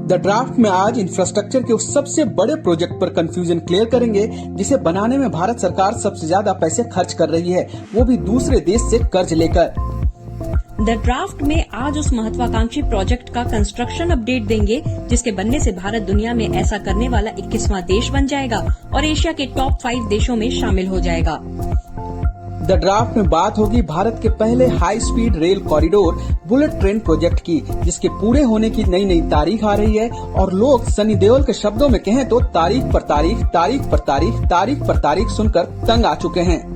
The draft में आज infrastructure के उस सबसे बड़े प्रोजेक्ट पर कंफ्यूजन क्लियर करेंगे जिसे बनाने में भारत सरकार सबसे ज्यादा पैसे खर्च कर रही है, वो भी दूसरे देश से कर्ज लेकर। द ड्राफ्ट में आज उस महत्वाकांक्षी प्रोजेक्ट का कंस्ट्रक्शन अपडेट देंगे जिसके बनने से भारत दुनिया में ऐसा करने वाला 21वां देश बन जाएगा और एशिया के टॉप 5 देशों में शामिल हो जाएगा। द ड्राफ्ट में बात होगी भारत के पहले high speed rail corridor bullet train project की, जिसके पूरे होने की नई तारीख आ रही है और लोग सनी देओल के शब्दों में कहें तो तारीख पर तारीख, तारीख पर तारीख, तारीख पर तारीख सुनकर तंग आ चुके हैं।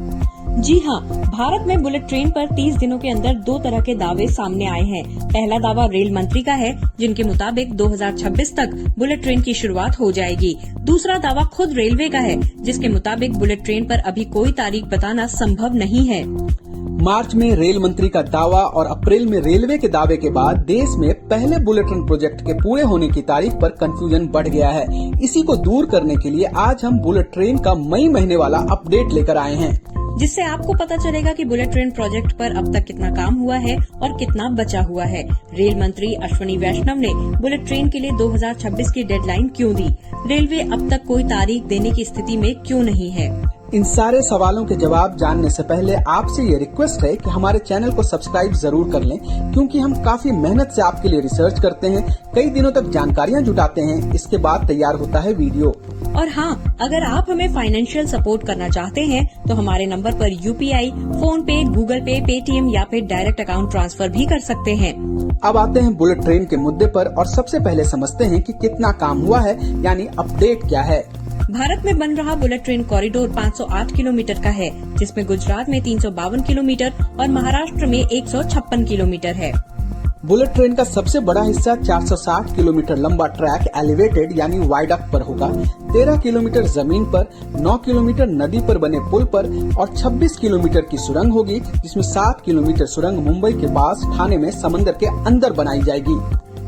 जी हाँ, भारत में बुलेट ट्रेन पर 30 दिनों के अंदर 2 तरह के दावे सामने आए हैं। पहला दावा रेल मंत्री का है, जिनके मुताबिक 2026 तक बुलेट ट्रेन की शुरुआत हो जाएगी। दूसरा दावा खुद रेलवे का है, जिसके मुताबिक बुलेट ट्रेन पर अभी कोई तारीख बताना संभव नहीं है। मार्च में रेल मंत्री का दावा और अप्रैल में रेलवे के दावे के बाद देश में पहले बुलेट ट्रेन प्रोजेक्ट के पूरे होने की तारीख पर कंफ्यूजन बढ़ गया है। इसी को दूर करने के लिए आज हम बुलेट ट्रेन का मई महीने वाला अपडेट लेकर आए हैं, जिससे आपको पता चलेगा कि बुलेट ट्रेन प्रोजेक्ट पर अब तक कितना काम हुआ है और कितना बचा हुआ है। रेल मंत्री अश्विनी वैष्णव ने बुलेट ट्रेन के लिए 2026 की डेडलाइन क्यों दी? रेलवे अब तक कोई तारीख देने की स्थिति में क्यों नहीं है? इन सारे सवालों के जवाब जानने से पहले आपसे ये रिक्वेस्ट है कि हमारे चैनल को सब्सक्राइब जरूर कर लें, क्योंकि हम काफी मेहनत से आपके लिए रिसर्च करते हैं, कई दिनों तक जानकारियाँ जुटाते हैं, इसके बाद तैयार होता है वीडियो। और हाँ, अगर आप हमें फाइनेंशियल सपोर्ट करना चाहते हैं तो हमारे नंबर पर यूपीआई, फोन पे, गूगल पे, पेटीएम या फिर डायरेक्ट अकाउंट ट्रांसफर भी कर सकते हैं। अब आते हैं बुलेट ट्रेन के मुद्दे पर और सबसे पहले समझते हैं कि कितना काम हुआ है, यानी अपडेट क्या है। भारत में बन रहा बुलेट ट्रेन कॉरिडोर 508 किलोमीटर का है, जिसमें गुजरात में 352 किलोमीटर और महाराष्ट्र में 156 किलोमीटर है। बुलेट ट्रेन का सबसे बड़ा हिस्सा 460 किलोमीटर लंबा ट्रैक एलिवेटेड यानी वायडक्ट पर होगा, 13 किलोमीटर जमीन पर, 9 किलोमीटर नदी पर बने पुल पर और 26 किलोमीटर की सुरंग होगी, जिसमें 7 किलोमीटर सुरंग मुंबई के पास ठाणे में समंदर के अंदर बनाई जाएगी।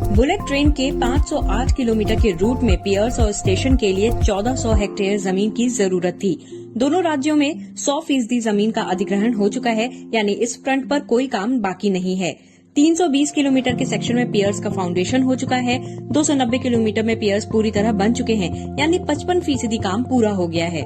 बुलेट ट्रेन के 508 किलोमीटर के रूट में पियर्स और स्टेशन के लिए 1400 हेक्टेयर जमीन की जरूरत थी। दोनों राज्यों में 100% जमीन का अधिग्रहण हो चुका है, यानी इस फ्रंट पर कोई काम बाकी नहीं है। 320 किलोमीटर के सेक्शन में पियर्स का फाउंडेशन हो चुका है। 290 किलोमीटर में पियर्स पूरी तरह बन चुके हैं, यानी 55% काम पूरा हो गया है।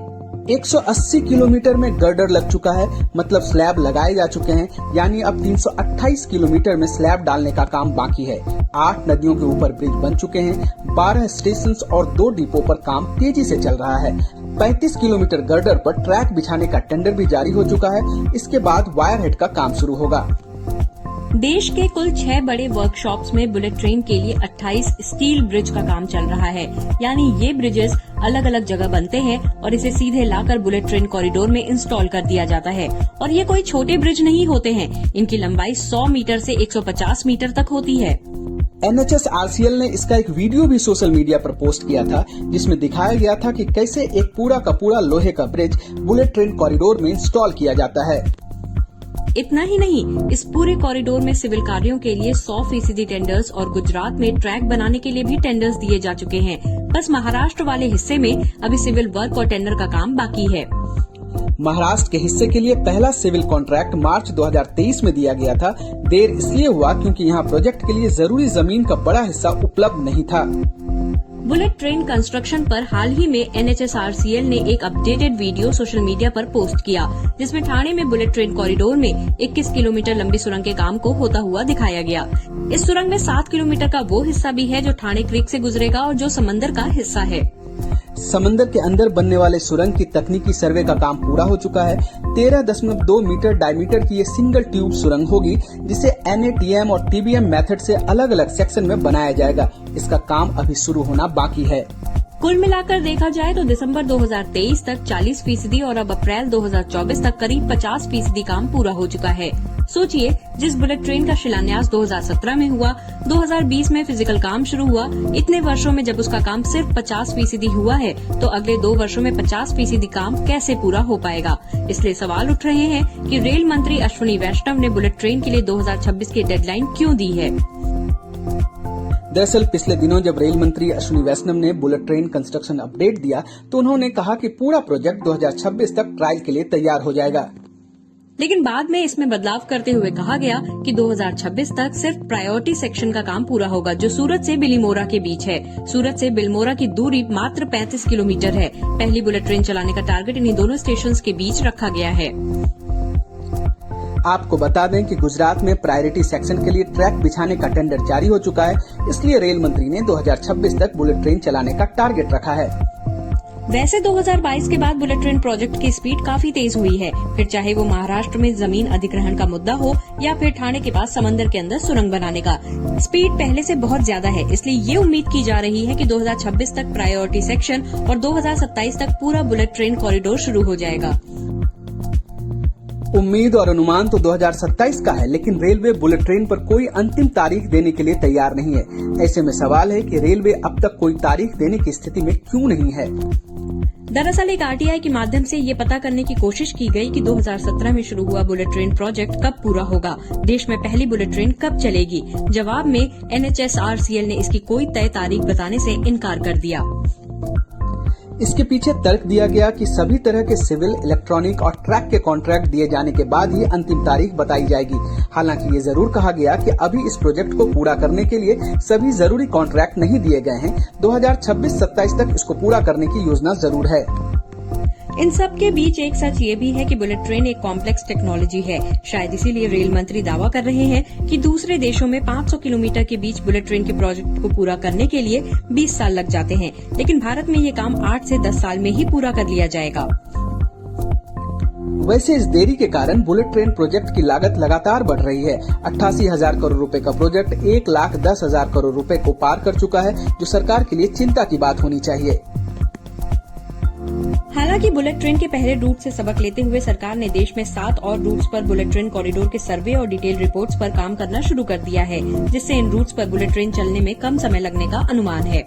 180 किलोमीटर में गर्डर लग चुका है, मतलब स्लैब लगाए जा चुके हैं, यानी अब 328 किलोमीटर में स्लैब डालने का काम बाकी है। 8 नदियों के ऊपर ब्रिज बन चुके हैं, 12 स्टेशन और 2 डिपो पर काम तेजी से चल रहा है। 35 किलोमीटर गर्डर पर ट्रैक बिछाने का टेंडर भी जारी हो चुका है। इसके बाद वायर हेड का काम शुरू होगा। देश के कुल 6 बड़े वर्कशॉप्स में बुलेट ट्रेन के लिए 28 स्टील ब्रिज का काम चल रहा है, यानी ये ब्रिजेस अलग अलग जगह बनते हैं और इसे सीधे लाकर बुलेट ट्रेन कॉरिडोर में इंस्टॉल कर दिया जाता है। और ये कोई छोटे ब्रिज नहीं होते हैं, इनकी लंबाई 100 मीटर से 150 मीटर तक होती है। NHSRCL ने इसका एक वीडियो भी सोशल मीडिया पर पोस्ट किया था, जिसमें दिखाया गया था कि कैसे एक पूरा का पूरा लोहे का ब्रिज बुलेट ट्रेन कॉरिडोर में इंस्टॉल किया जाता है। इतना ही नहीं, इस पूरे कॉरिडोर में सिविल कार्यों के लिए 100% टेंडर्स और गुजरात में ट्रैक बनाने के लिए भी टेंडर्स दिए जा चुके हैं। बस महाराष्ट्र वाले हिस्से में अभी सिविल वर्क और टेंडर का काम बाकी है। महाराष्ट्र के हिस्से के लिए पहला सिविल कॉन्ट्रैक्ट मार्च 2023 में दिया गया था। देर इसलिए हुआ क्योंकि यहाँ प्रोजेक्ट के लिए जरूरी जमीन का बड़ा हिस्सा उपलब्ध नहीं था। बुलेट ट्रेन कंस्ट्रक्शन पर हाल ही में NHSRCL ने एक अपडेटेड वीडियो सोशल मीडिया पर पोस्ट किया, जिसमें ठाणे में बुलेट ट्रेन कॉरिडोर में 21 किलोमीटर लंबी सुरंग के काम को होता हुआ दिखाया गया। इस सुरंग में 7 किलोमीटर का वो हिस्सा भी है जो ठाणे क्रीक से गुजरेगा और जो समंदर का हिस्सा है। समंदर के अंदर बनने वाले सुरंग की तकनीकी सर्वे का काम पूरा हो चुका है। 13.2 मीटर डायमीटर की ये सिंगल ट्यूब सुरंग होगी, जिसे NATM और TBM मेथड से अलग अलग सेक्शन में बनाया जाएगा। इसका काम अभी शुरू होना बाकी है। कुल मिलाकर देखा जाए तो दिसंबर 2023 तक 40% और अब अप्रैल 2024 तक करीब 50% काम पूरा हो चुका है। सोचिए, जिस बुलेट ट्रेन का शिलान्यास 2017 में हुआ, 2020 में फिजिकल काम शुरू हुआ, इतने वर्षों में जब उसका काम सिर्फ 50% हुआ है, तो अगले 2 वर्षों में 50% काम कैसे पूरा हो पाएगा? इसलिए सवाल उठ रहे हैं कि रेल मंत्री अश्विनी वैष्णव ने बुलेट ट्रेन के लिए 2026 की डेडलाइन क्यों दी है। दरअसल पिछले दिनों जब रेल मंत्री अश्विनी वैष्णव ने बुलेट ट्रेन कंस्ट्रक्शन अपडेट दिया, तो उन्होंने कहा कि पूरा प्रोजेक्ट 2026 तक ट्रायल के लिए तैयार हो जाएगा। लेकिन बाद में इसमें बदलाव करते हुए कहा गया कि 2026 तक सिर्फ प्रायोरिटी सेक्शन का काम पूरा होगा, जो सूरत से बिलीमोरा के बीच है। सूरत से बिलीमोरा की दूरी मात्र 35 किलोमीटर है। पहली बुलेट ट्रेन चलाने का टारगेट इन्हीं दोनों स्टेशन के बीच रखा गया है। आपको बता दें कि गुजरात में प्रायोरिटी सेक्शन के लिए ट्रैक बिछाने का टेंडर जारी हो चुका है, इसलिए रेल मंत्री ने 2026 तक बुलेट ट्रेन चलाने का टारगेट रखा है। वैसे 2022 के बाद बुलेट ट्रेन प्रोजेक्ट की स्पीड काफी तेज हुई है, फिर चाहे वो महाराष्ट्र में जमीन अधिग्रहण का मुद्दा हो या फिर ठाणे के पास समंदर के अंदर सुरंग बनाने का। स्पीड पहले से बहुत ज्यादा है, इसलिए ये उम्मीद की जा रही है कि 2026 तक प्रायोरिटी सेक्शन और 2027 तक पूरा बुलेट ट्रेन कॉरिडोर शुरू हो जाएगा। उम्मीद और अनुमान तो 2027 का है, लेकिन रेलवे बुलेट ट्रेन पर कोई अंतिम तारीख देने के लिए तैयार नहीं है। ऐसे में सवाल है कि रेलवे अब तक कोई तारीख देने की स्थिति में क्यों नहीं है। दरअसल एक आरटीआई के माध्यम से ये पता करने की कोशिश की गई कि 2017 में शुरू हुआ बुलेट ट्रेन प्रोजेक्ट कब पूरा होगा, देश में पहली बुलेट ट्रेन कब चलेगी। जवाब में NHSRCL ने इसकी कोई तय तारीख बताने से इनकार कर दिया। इसके पीछे तर्क दिया गया कि सभी तरह के सिविल, इलेक्ट्रॉनिक और ट्रैक के कॉन्ट्रैक्ट दिए जाने के बाद ही अंतिम तारीख बताई जाएगी। हालांकि ये जरूर कहा गया कि अभी इस प्रोजेक्ट को पूरा करने के लिए सभी जरूरी कॉन्ट्रैक्ट नहीं दिए गए हैं। 2026-27 तक इसको पूरा करने की योजना जरूर है। इन सब के बीच एक सच ये भी है कि बुलेट ट्रेन एक कॉम्प्लेक्स टेक्नोलॉजी है। शायद इसीलिए रेल मंत्री दावा कर रहे हैं कि दूसरे देशों में 500 किलोमीटर के बीच बुलेट ट्रेन के प्रोजेक्ट को पूरा करने के लिए 20 साल लग जाते हैं, लेकिन भारत में ये काम 8 से 10 साल में ही पूरा कर लिया जाएगा। वैसे इस देरी के कारण बुलेट ट्रेन प्रोजेक्ट की लागत लगातार बढ़ रही है। 88,000 करोड़ रुपए का प्रोजेक्ट 1,10,000 करोड़ रुपए को पार कर चुका है, जो सरकार के लिए चिंता की बात होनी चाहिए। हालांकि बुलेट ट्रेन के पहले रूट से सबक लेते हुए सरकार ने देश में 7 और रूट्स पर बुलेट ट्रेन कॉरिडोर के सर्वे और डिटेल रिपोर्ट्स पर काम करना शुरू कर दिया है, जिससे इन रूट्स पर बुलेट ट्रेन चलने में कम समय लगने का अनुमान है।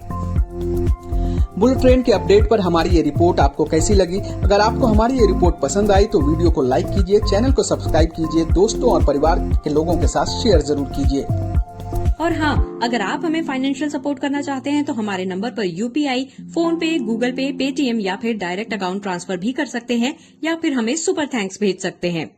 बुलेट ट्रेन के अपडेट पर हमारी ये रिपोर्ट आपको कैसी लगी? अगर आपको हमारी ये रिपोर्ट पसंद आई तो वीडियो को लाइक कीजिए, चैनल को सब्सक्राइब कीजिए, दोस्तों और परिवार के लोगों के साथ शेयर जरूर कीजिए। और हाँ, अगर आप हमें फाइनेंशियल सपोर्ट करना चाहते हैं तो हमारे नंबर पर UPI, फोन पे, गूगल पे, पेटीएम या फिर डायरेक्ट अकाउंट ट्रांसफर भी कर सकते हैं, या फिर हमें सुपर थैंक्स भेज सकते हैं।